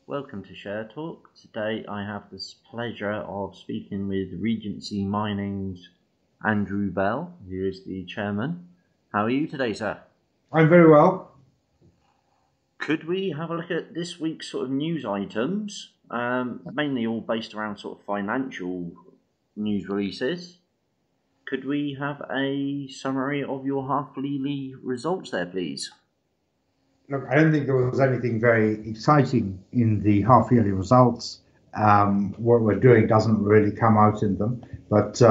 Welcome to Share Talk. Today I have the pleasure of speaking with Regency Mining's Andrew Bell, who is the chairman. How are you today, sir? I'm very well. Could we have a look at this week's sort of news items, mainly all based around sort of financial news releases? Could we have a summary of your half-yearly results there, please? Look, I don't think there was anything very exciting in the half-yearly results. What we're doing doesn't really come out in them, but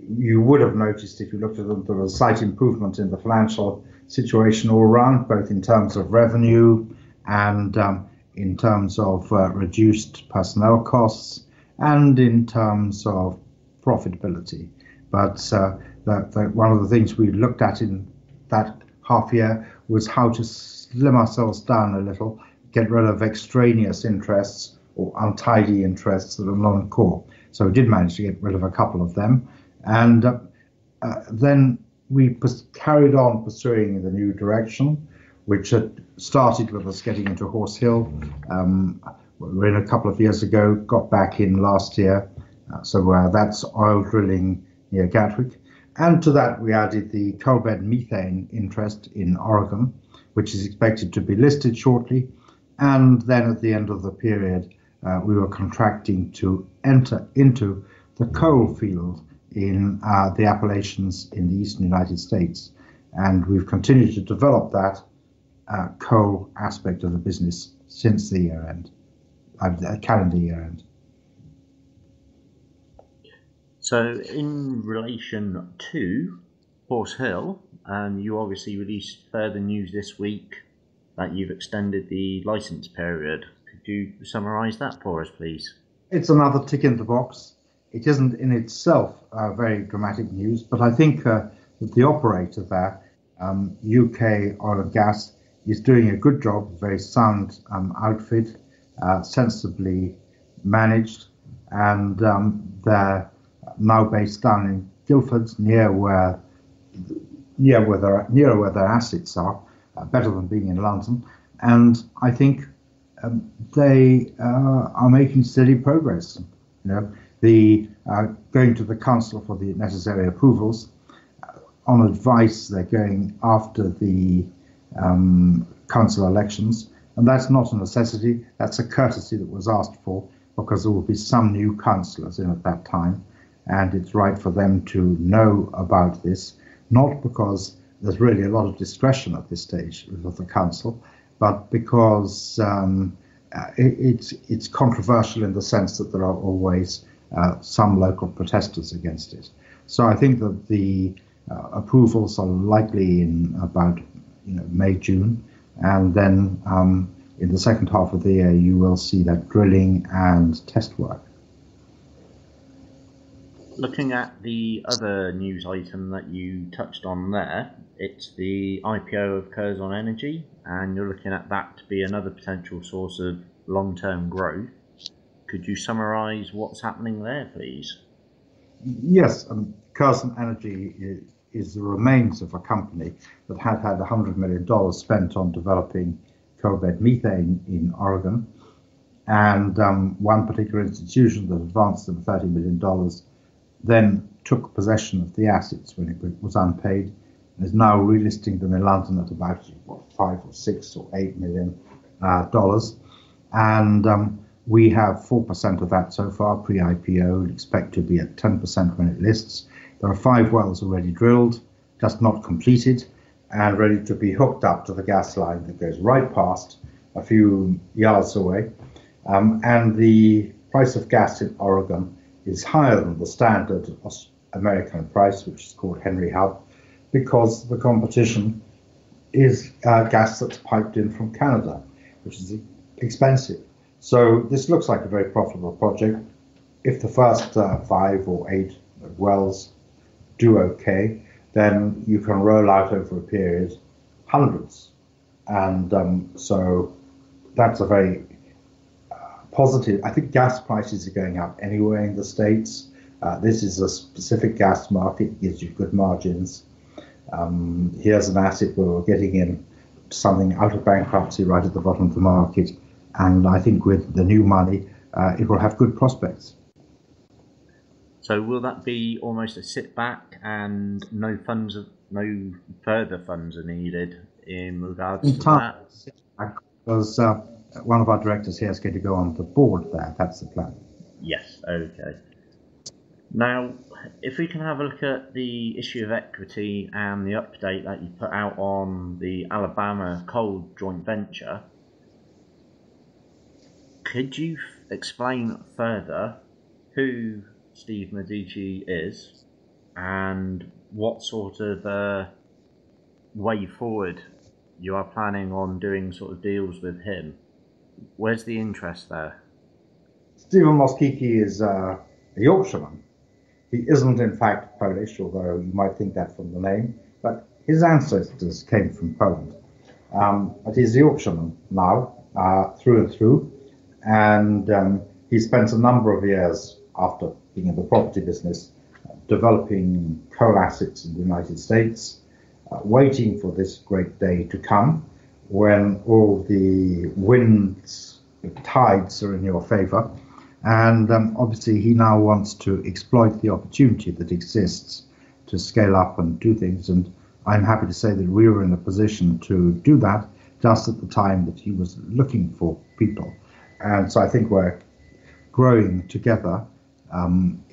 you would have noticed if you looked at them, there was a slight improvement in the financial situation all around, both in terms of revenue and in terms of reduced personnel costs and in terms of profitability. But one of the things we looked at in that half year was how to slim ourselves down a little, get rid of extraneous interests or untidy interests that are non-core. So we did manage to get rid of a couple of them. And then we carried on pursuing the new direction, which had started with us getting into Horse Hill. We in a couple of years ago, got back in last year. So that's oil drilling near Gatwick. And to that, we added the coal bed methane interest in Oregon, which is expected to be listed shortly. And then at the end of the period, we were contracting to enter into the coal field in the Appalachians in the eastern United States. And we've continued to develop that coal aspect of the business since the year end, calendar year end. So in relation to Horse Hill, you obviously released further news this week that you've extended the license period. Could you summarise that for us, please? It's another tick in the box. It isn't in itself very dramatic news, but I think that the operator there, UK Oil and Gas, is doing a good job, very sound outfit, sensibly managed, and they're now based down in Guildford, near where their assets are, better than being in London. And I think they are making steady progress. The going to the council for the necessary approvals. On advice, they're going after the council elections, and that's not a necessity. That's a courtesy that was asked for because there will be some new councillors in at that time. And it's right for them to know about this, not because there's really a lot of discretion at this stage with the council, but because it's controversial in the sense that there are always some local protesters against it. So I think that the approvals are likely in about May, June, and then in the second half of the year you will see that drilling and test work. Looking at the other news item that you touched on there, it's the IPO of Curren Energy, and you're looking at that to be another potential source of long-term growth. Could you summarise what's happening there, please? Yes, Curren Energy is the remains of a company that had $100 million spent on developing coal bed methane in Oregon, and one particular institution that advanced them $30 million then took possession of the assets when it was unpaid, and is now relisting them in London at about $5 or $6 or $8 million dollars. And we have 4% of that so far pre-IPO, and expect to be at 10% when it lists. There are 5 wells already drilled, just not completed, and ready to be hooked up to the gas line that goes right past a few yards away. And the price of gas in Oregon is higher than the standard American price, which is called Henry Hub, because the competition is gas that's piped in from Canada, which is expensive. So this looks like a very profitable project. If the first 5 or 8 wells do okay, then you can roll out over a period hundreds. And so that's a very positive. I think gas prices are going up anyway in the States. This is a specific gas market, gives you good margins. Here's an asset where we're getting in something out of bankruptcy right at the bottom of the market And I think with the new money, it will have good prospects. So will that be almost a sit back and no further funds are needed in regards to that? Because one of our directors here is going to go on the board there. That's the plan. Yes, okay. Now, if we can have a look at the issue of equity and the update that you put out on the Alabama coal joint venture, could you explain further who Steve Medici is and what sort of way forward you are planning on doing sort of deals with him? Where's the interest there? Stephen Moscicki is a Yorkshireman. He isn't in fact Polish, although you might think that from the name, but his ancestors came from Poland. But he's a Yorkshireman now, through and through, and he spent a number of years after being in the property business developing coal assets in the United States, waiting for this great day to come when all the winds, the tides are in your favor. And obviously he now wants to exploit the opportunity that exists to scale up and do things. And I'm happy to say that we were in a position to do that just at the time that he was looking for people. And so I think we're growing together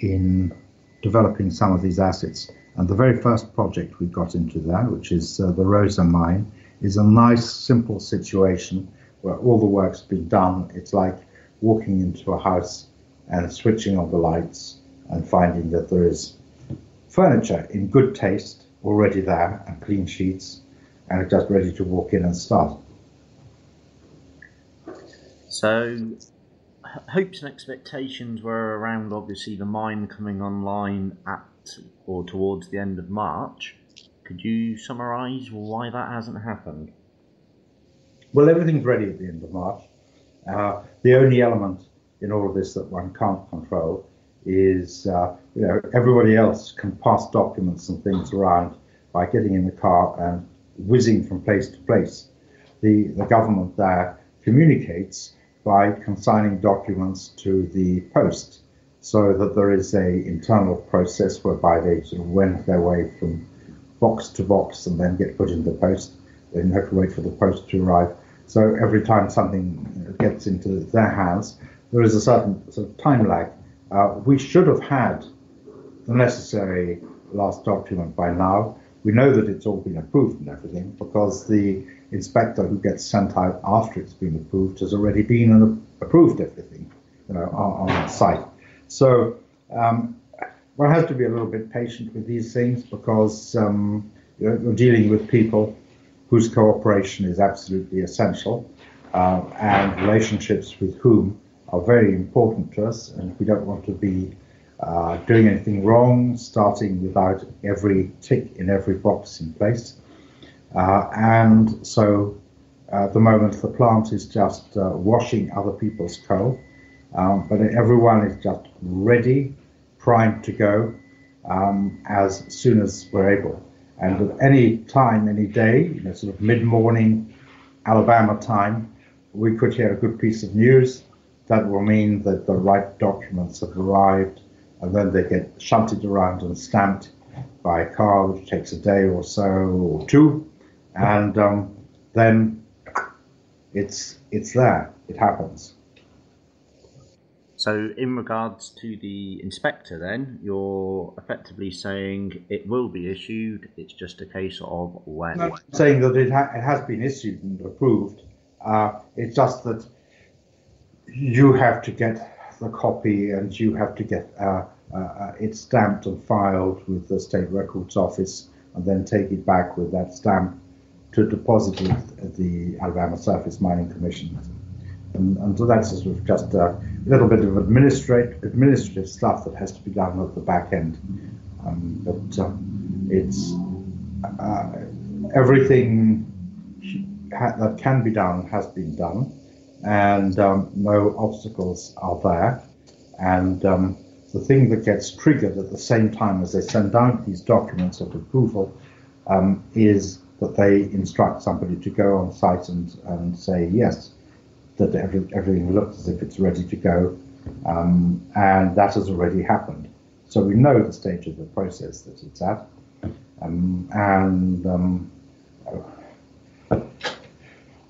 in developing some of these assets. And the very first project we got into there, which is the Rosa mine, is a nice, simple situation where all the work's been done. It's like walking into a house and switching on the lights and finding that there is furniture in good taste already there and clean sheets and just ready to walk in and start. So hopes and expectations were around obviously the mine coming online at or towards the end of March. Could you summarise why that hasn't happened? Well, everything's ready at the end of March. The only element in all of this that one can't control is, everybody else can pass documents and things around by getting in the car and whizzing from place to place. The government there communicates by consigning documents to the post, so that there is a internal process whereby they sort of wend their way from box to box and then get put in the post. Then you have to wait for the post to arrive. So every time something gets into their hands, there is a certain sort of time lag. We should have had the necessary last document by now. We know that it's all been approved and everything because the inspector who gets sent out after it's been approved has already been and approved everything, on site. So one has to be a little bit patient with these things because you're dealing with people whose cooperation is absolutely essential, and relationships with whom are very important to us, and we don't want to be doing anything wrong, starting without every tick in every box in place. And so at the moment the plant is just washing other people's coal, but everyone is just ready, primed to go as soon as we're able. And at any time, any day, sort of mid-morning Alabama time, we could hear a good piece of news that will mean that the right documents have arrived, and then they get shunted around and stamped by a car, which takes a day or so or two, and then it's there. It happens. So in regards to the inspector then, you're effectively saying it will be issued, it's just a case of when? I'm not saying that it has been issued and approved. It's just that you have to get the copy and you have to get it stamped and filed with the State Records Office and then take it back with that stamp to deposit it at the Alabama Surface Mining Commission. And so that's sort of just a little bit of administrative stuff that has to be done at the back end. But it's everything that can be done has been done, and no obstacles are there. And the thing that gets triggered at the same time as they send out these documents of approval is that they instruct somebody to go on site and say, yes, that everything looks as if it's ready to go, and that has already happened. So we know the stage of the process that it's at,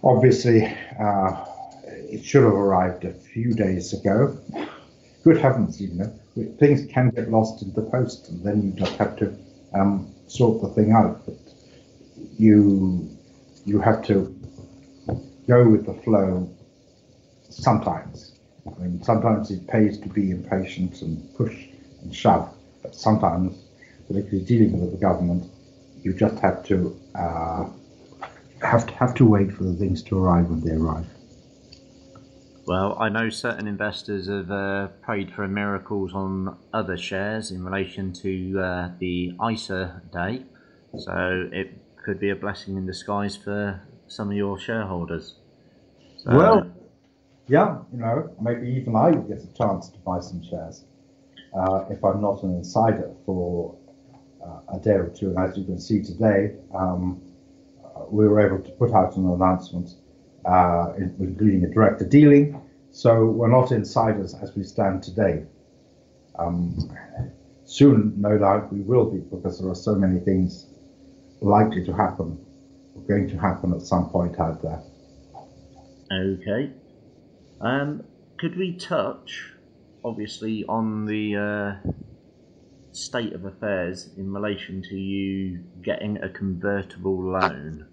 obviously it should have arrived a few days ago. Good heavens, things can get lost in the post, and then you just have to sort the thing out. But you have to go with the flow sometimes. I mean, sometimes it pays to be impatient and push and shove, but sometimes, particularly dealing with the government, you just have to wait for the things to arrive when they arrive. Well, I know certain investors have prayed for miracles on other shares in relation to the ISA day, so it could be a blessing in disguise for some of your shareholders. So, well, yeah, maybe even I will get a chance to buy some shares if I'm not an insider for a day or two. And as you can see today, we were able to put out an announcement, including a director dealing. So we're not insiders as we stand today. Soon, no doubt, we will be, because there are so many things likely to happen, or going to happen at some point out there. Okay. Could we touch, obviously, on the state of affairs in relation to you getting a convertible loan?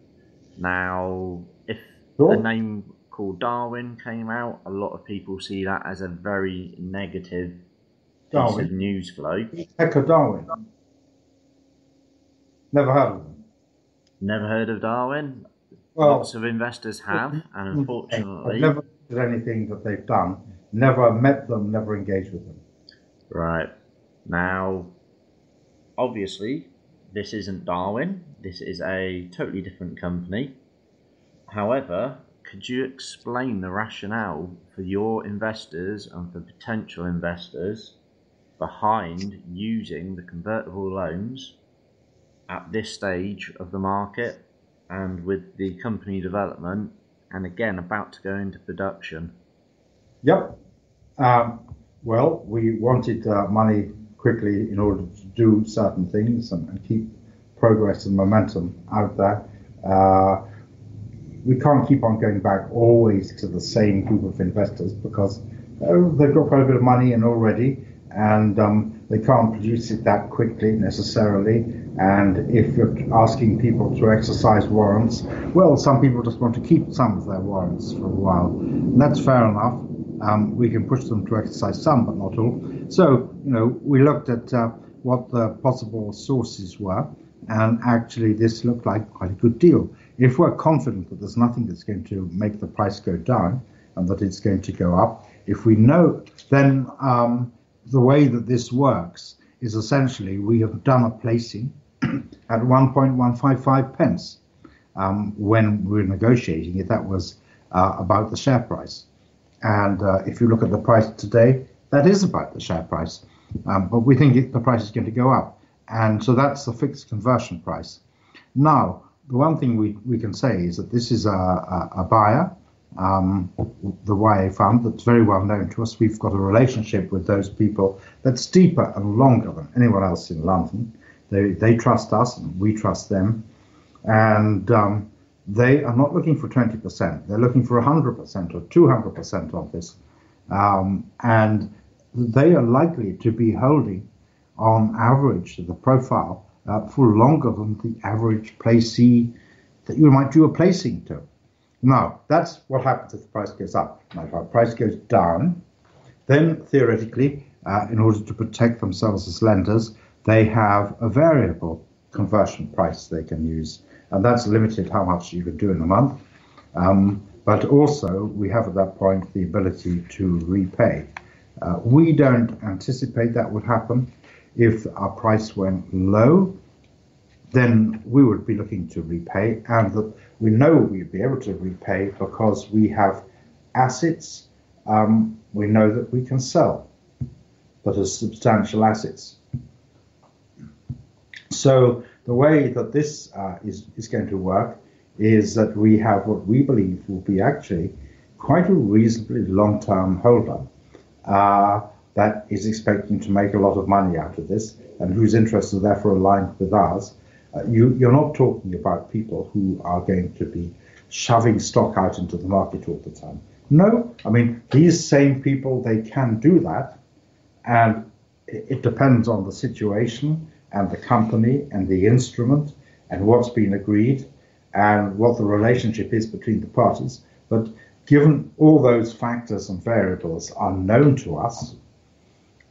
Now, if a name called Darwin came out, a lot of people see that as a very negative piece of news flow. Echo Darwin. Never heard of them. Never heard of Darwin? Well, lots of investors have, and unfortunately, I've never did anything that they've done. Never met them. Never engaged with them. Right. Now, obviously, this isn't Darwin. This is a totally different company. However, could you explain the rationale for your investors and for potential investors behind using the convertible loans at this stage of the market and with the company development, and again about to go into production? Yep. Well, we wanted money quickly in order to do certain things and keep progress and momentum out there. We can't keep on going back always to the same group of investors, because they've got quite a bit of money in already, and they can't produce it that quickly necessarily. And if you're asking people to exercise warrants, well, some people just want to keep some of their warrants for a while, and that's fair enough. We can push them to exercise some, but not all. So, we looked at what the possible sources were, and actually this looked like quite a good deal. If we're confident that there's nothing that's going to make the price go down and that it's going to go up, if we know, then the way that this works is essentially we have done a placing at 1.155 pence. When we were negotiating it, that was about the share price. And if you look at the price today, that is about the share price. But we think the price is going to go up. And so that's the fixed conversion price. Now, the one thing we can say is that this is a buyer, the YA fund, that's very well known to us. We've got a relationship with those people that's deeper and longer than anyone else in London. They trust us and we trust them. And they are not looking for 20%. They're looking for 100% or 200% of this. And they are likely to be holding, on average, the profile for longer than the average placee that you might do a placing to. Now, that's what happens if the price goes up. Now, if our price goes down, then theoretically, in order to protect themselves as lenders, they have a variable conversion price they can use. And that's limited how much you can do in a month. But also, we have at that point the ability to repay. We don't anticipate that would happen. If our price went low, then we would be looking to repay, and that we know we'd be able to repay because we have assets we know that we can sell that are substantial assets. So the way that this is going to work is that we have what we believe will be actually quite a reasonably long-term holder that is expecting to make a lot of money out of this and whose interests are therefore aligned with ours. You're not talking about people who are going to be shoving stock out into the market all the time. No, I mean, these same people, they can do that, and it depends on the situation and the company and the instrument and what's been agreed and what the relationship is between the parties. But given all those factors and variables are known to us,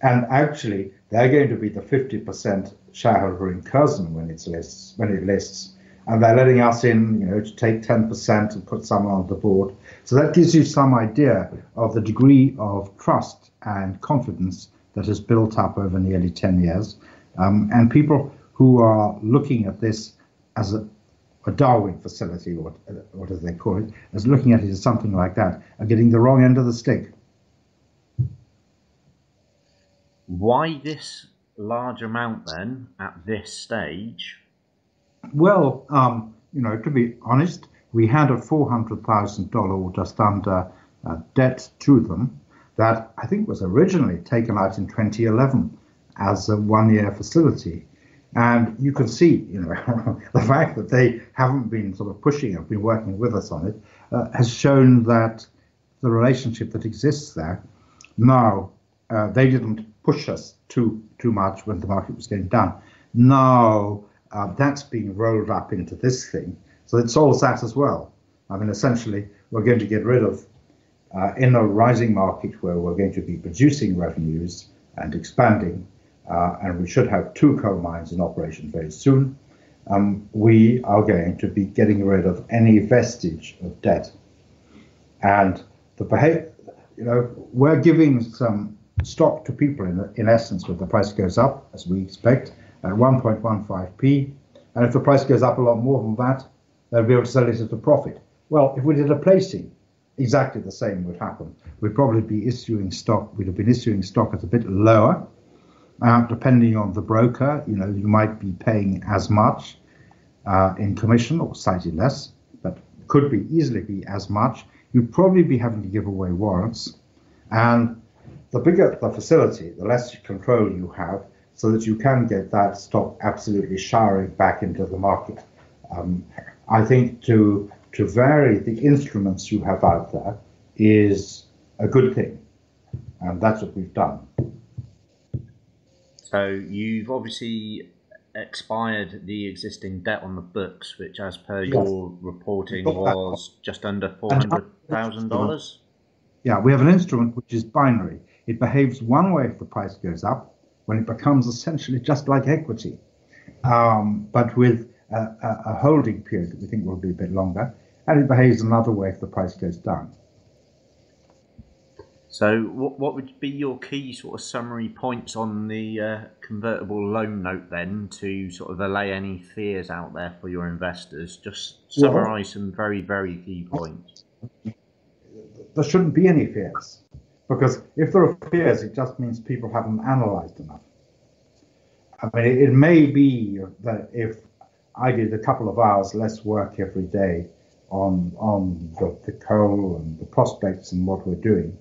and actually they're going to be the 50% shareholder in Curren when it lists, and they're letting us in, to take 10% and put someone on the board. So that gives you some idea of the degree of trust and confidence that has built up over nearly 10 years. And people who are looking at this as a Darwin facility, or what do they call it, as looking at it as something like that, are getting the wrong end of the stick. Why this large amount then at this stage? Well, to be honest, we had a $400,000 or just under debt to them that I think was originally taken out in 2011 as a one-year facility. And you can see, the fact that they haven't been sort of pushing it, been working with us on it, has shown that the relationship that exists there. Now, they didn't push us too much when the market was going down. Now, that's being rolled up into this thing. So it solves that as well. I mean, essentially, we're going to get rid of, in a rising market where we're going to be producing revenues and expanding, and we should have 2 coal mines in operation very soon, we are going to be getting rid of any vestige of debt. And we're giving some stock to people in essence when the price goes up, as we expect, at 1.15p. And if the price goes up a lot more than that, they'll be able to sell it at a profit. Well, if we did a placing, exactly the same would happen. We'd probably be issuing stock. We'd have been issuing stock at a bit lower. Depending on the broker, you might be paying as much in commission or slightly less, but could easily be as much. You'd probably be having to give away warrants. And the bigger the facility, the less control you have, so that you can get that stock absolutely showering back into the market. I think to vary the instruments you have out there is a good thing, and that's what we've done. So you've obviously expired the existing debt on the books, which as per your reporting was just under $400,000. Yeah, we have an instrument which is binary. It behaves one way if the price goes up, when it becomes essentially just like equity, but with a holding period that we think will be a bit longer, and it behaves another way if the price goes down. So what would be your key sort of summary points on the convertible loan note then, to sort of allay any fears out there for your investors? Just summarise some very, very key points. There shouldn't be any fears, because if there are fears, it just means people haven't analysed enough. I mean, it may be that if I did a couple of hours less work every day on the coal and the prospects and what we're doing,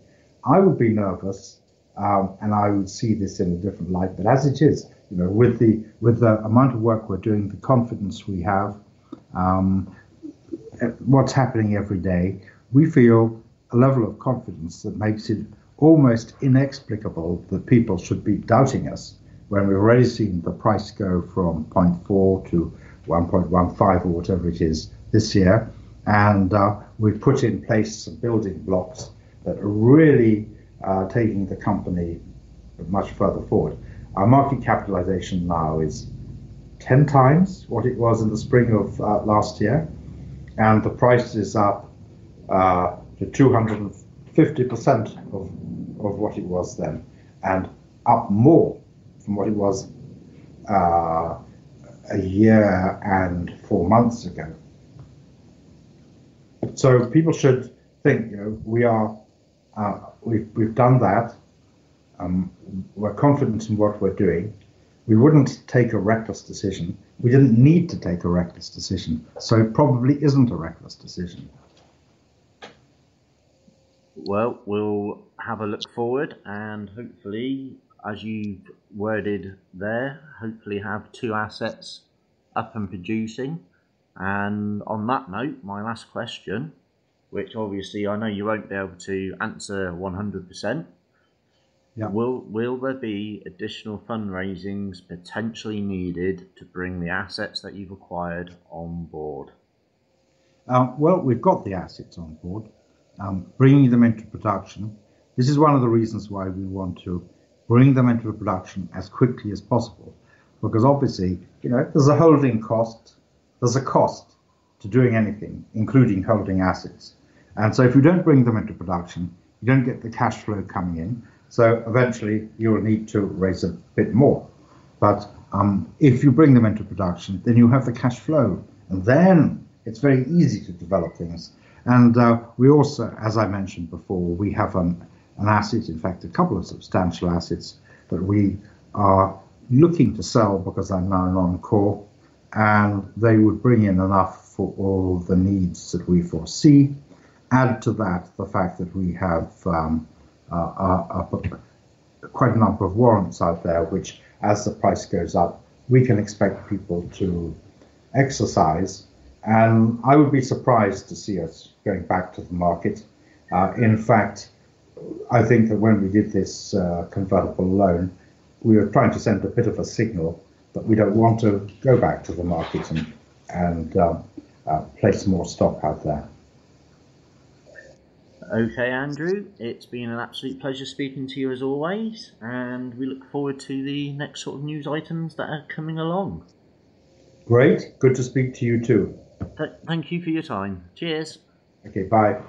I would be nervous, and I would see this in a different light. But as it is, with the amount of work we're doing, the confidence we have, what's happening every day, we feel a level of confidence that makes it almost inexplicable that people should be doubting us when we've already seen the price go from 0.4 to 1.15 or whatever it is this year, and we've put in place some building blocks that are really taking the company much further forward. Our market capitalization now is 10 times what it was in the spring of last year, and the price is up to 250% of what it was then, and up more from what it was a year and 4 months ago. So people should think, we've done that. We're confident in what we're doing. We wouldn't take a reckless decision. We didn't need to take a reckless decision, so it probably isn't a reckless decision. Well, we'll have a look forward and hopefully, as you've worded there, hopefully have 2 assets up and producing. And on that note, my last question, which obviously I know you won't be able to answer 100%, Yeah. will there be additional fundraisings potentially needed to bring the assets that you've acquired on board? Well, we've got the assets on board, bringing them into production. This is one of the reasons why we want to bring them into production as quickly as possible, because obviously, there's a holding cost, there's a cost to doing anything, including holding assets. And so if you don't bring them into production, you don't get the cash flow coming in. So eventually you'll need to raise a bit more. But if you bring them into production, then you have the cash flow, and then it's very easy to develop things. And we also, as I mentioned before, we have an asset, in fact, a couple of substantial assets that we are looking to sell because they're now non-core, and they would bring in enough for all the needs that we foresee. Add to that the fact that we have quite a number of warrants out there, which, as the price goes up, we can expect people to exercise. And I would be surprised to see us going back to the market. In fact, I think that when we did this convertible loan, we were trying to send a bit of a signal that we don't want to go back to the market and place more stock out there. Okay, Andrew, it's been an absolute pleasure speaking to you as always, and we look forward to the next sort of news items that are coming along. Great, good to speak to you too. Thank you for your time. Cheers. Okay, bye.